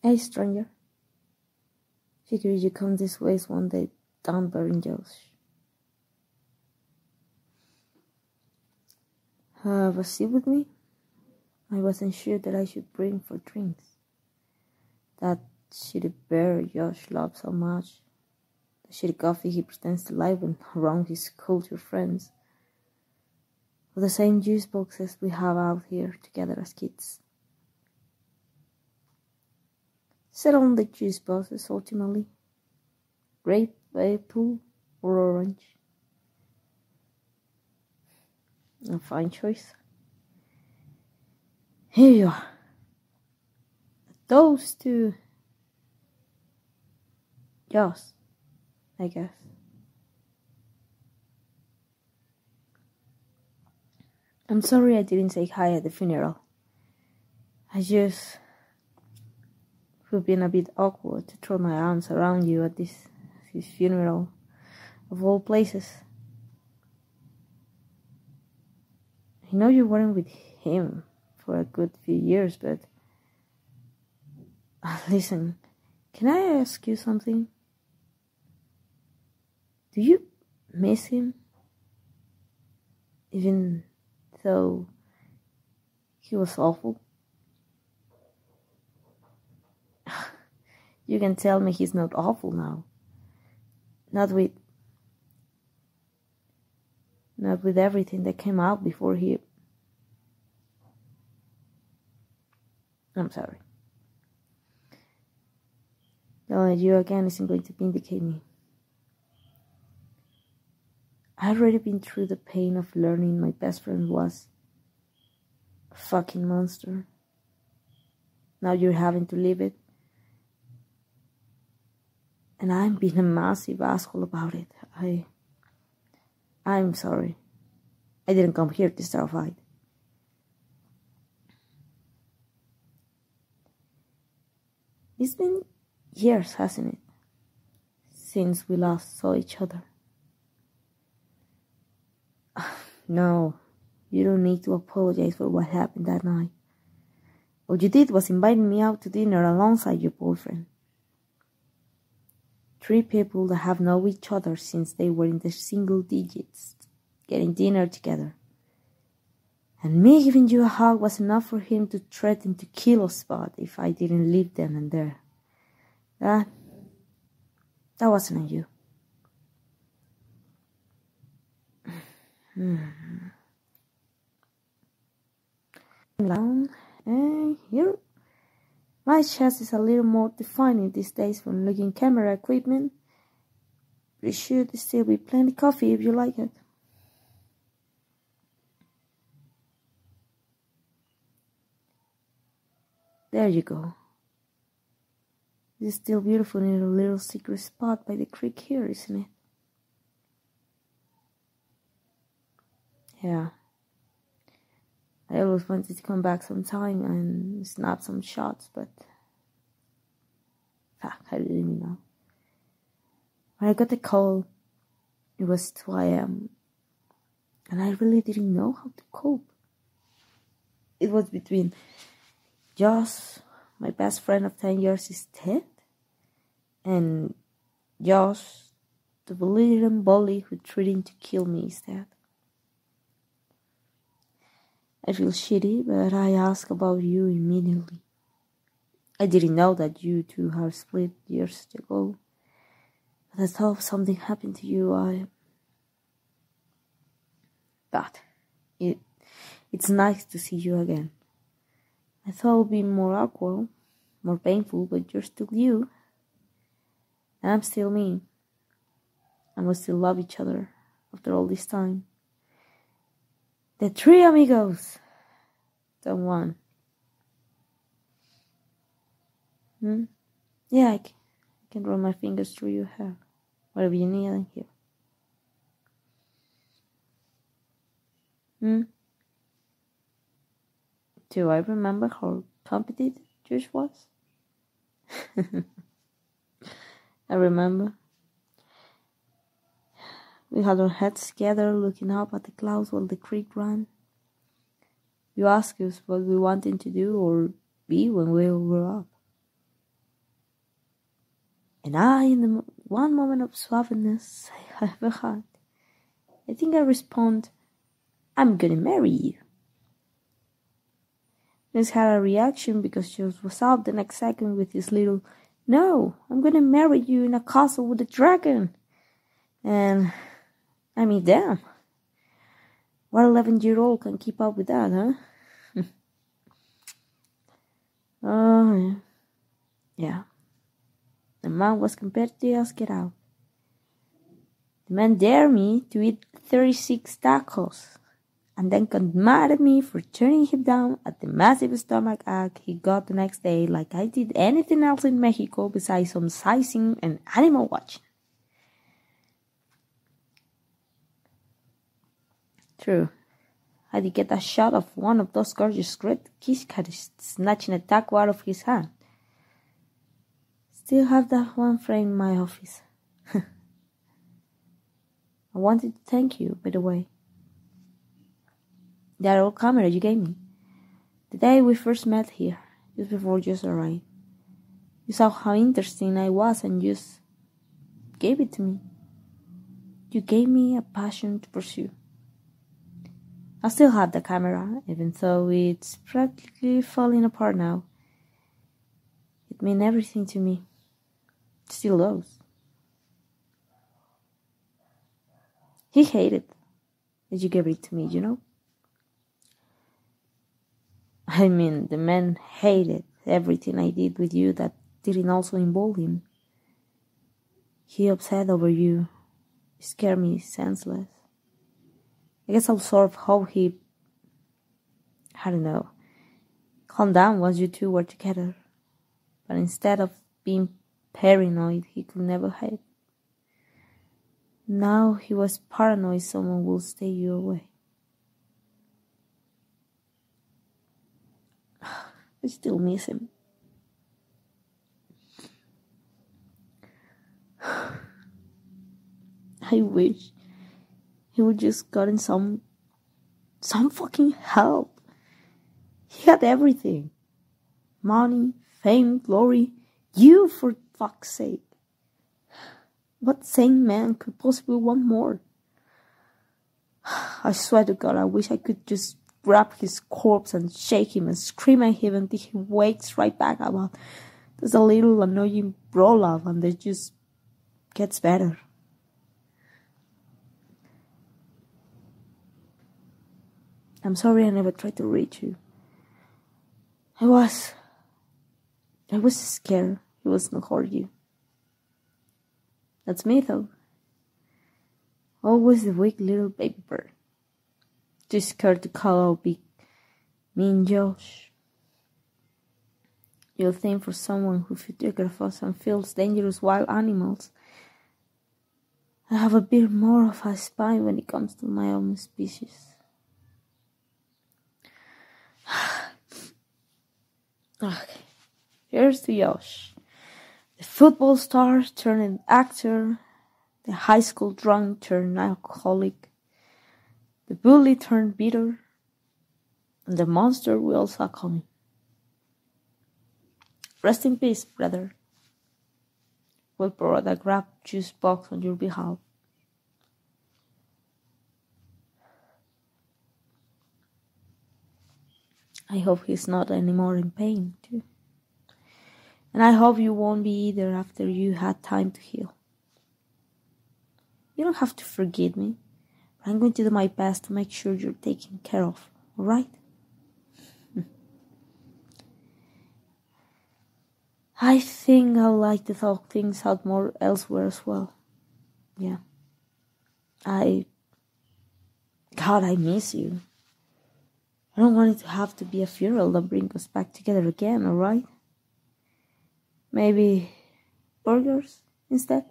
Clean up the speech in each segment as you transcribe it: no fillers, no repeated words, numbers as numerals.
Hey, stranger. Figured you come this ways one day, down bearing Josh. Have a seat with me? I wasn't sure that I should bring for drinks. That shitty bear Josh loves so much. The shitty coffee he pretends to like when around his culture friends. Or the same juice boxes we have out here together as kids. Settle on the juice boxes ultimately. Grape, apple, or orange. A fine choice. Here you are. Those two. Yours, I guess. I'm sorry I didn't say hi at the funeral. I just would been a bit awkward to throw my arms around you at his funeral, of all places. I know you weren't with him for a good few years, but listen, can I ask you something? Do you miss him? Even though he was awful? You can tell me he's not awful now. Not with everything that came out before he... I'm sorry. Yelling at you again isn't going to vindicate me. I've already been through the pain of learning my best friend was a fucking monster. Now you're having to live it. And I'm being a massive asshole about it. I'm sorry. I didn't come here to start a fight. It's been years, hasn't it? Since we last saw each other. No, you don't need to apologize for what happened that night. All you did was invite me out to dinner alongside your boyfriend. 3 people that have known each other since they were in the single digits, getting dinner together. And me giving you a hug was enough for him to threaten to kill us both if I didn't leave then and there. That wasn't on you. Down, and here. My chest is a little more defining these days when looking camera equipment. There should still be plenty of coffee if you like it. There you go. It's still beautiful in a little secret spot by the creek here, isn't it? Yeah. I always wanted to come back sometime and snap some shots, but fuck, I didn't even know. When I got the call, it was 2 a.m. and I really didn't know how to cope. It was between Josh, my best friend of 10 years, is dead, and Josh, the belligerent bully who threatened to kill me, is dead. I feel shitty, but I asked about you immediately. I didn't know that you two had split years ago. But I thought if something happened to you, But it's nice to see you again. I thought it would be more awkward, more painful, but you're still you. And I'm still me. And we still love each other after all this time. The 3 amigos. The one. Yeah, I can run my fingers through your hair. Whatever you need, I'm here. Do I remember how competitive Josh was? I remember. We had our heads together looking up at the clouds while the creek ran. You asked us what we wanted to do or be when we grew up. And I, in the one moment of suaveness I ever had, I think I respond, I'm gonna marry you. Miss had a reaction because she was out the next second with his little, no, I'm gonna marry you in a castle with a dragon. And, I mean, damn. What 11-year-old can keep up with that, huh? Oh, yeah. The man was competitive as get out. The man dared me to eat 36 tacos, and then got mad at me for turning him down at the massive stomach ache he got the next day, like I did anything else in Mexico besides some sightseeing and animal watching. True, I did get a shot of one of those gorgeous red kiss cats snatching a taco out of his hand. Still have that one frame in my office. I wanted to thank you, by the way. That old camera you gave me. The day we first met here, just before you arrived. You saw how interesting I was and just gave it to me. You gave me a passion to pursue. I still have the camera, even though it's practically falling apart now. It meant everything to me. It still does. He hated that you gave it to me, you know? I mean, the man hated everything I did with you that didn't also involve him. He upset over you. It scared me senseless. I guess I'll sort of hope he, I don't know, calmed down once you two were together. But instead of being paranoid, he could never hide. Now he was paranoid someone will stay you away. I still miss him. I wish he would just gotten some fucking help. He had everything. Money, fame, glory. You, for fuck's sake. What sane man could possibly want more? I swear to God, I wish I could just grab his corpse and shake him and scream at him until he wakes right back up. There's a little annoying roll-up and it just gets better. I'm sorry I never tried to reach you. I was scared he was gonna hurt you. That's me though. Always the weak little baby bird. Too scared to call out big, mean Josh. You'll think for someone who photographs and films dangerous wild animals, I have a bit more of a spine when it comes to my own species. Okay, here's to Josh. The football star turned actor, the high school drunk turned alcoholic, the bully turned bitter, and the monster we all saw coming. Rest in peace, brother. We'll pour the grape juice box on your behalf. I hope he's not anymore in pain, too. And I hope you won't be either after you had time to heal. You don't have to forgive me, but I'm going to do my best to make sure you're taken care of, alright? I think I'd like to talk things out more elsewhere as well. Yeah. God, I miss you. I don't want it to have to be a funeral that brings us back together again, alright? Maybe burgers instead?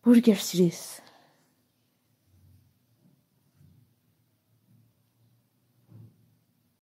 Burgers it is.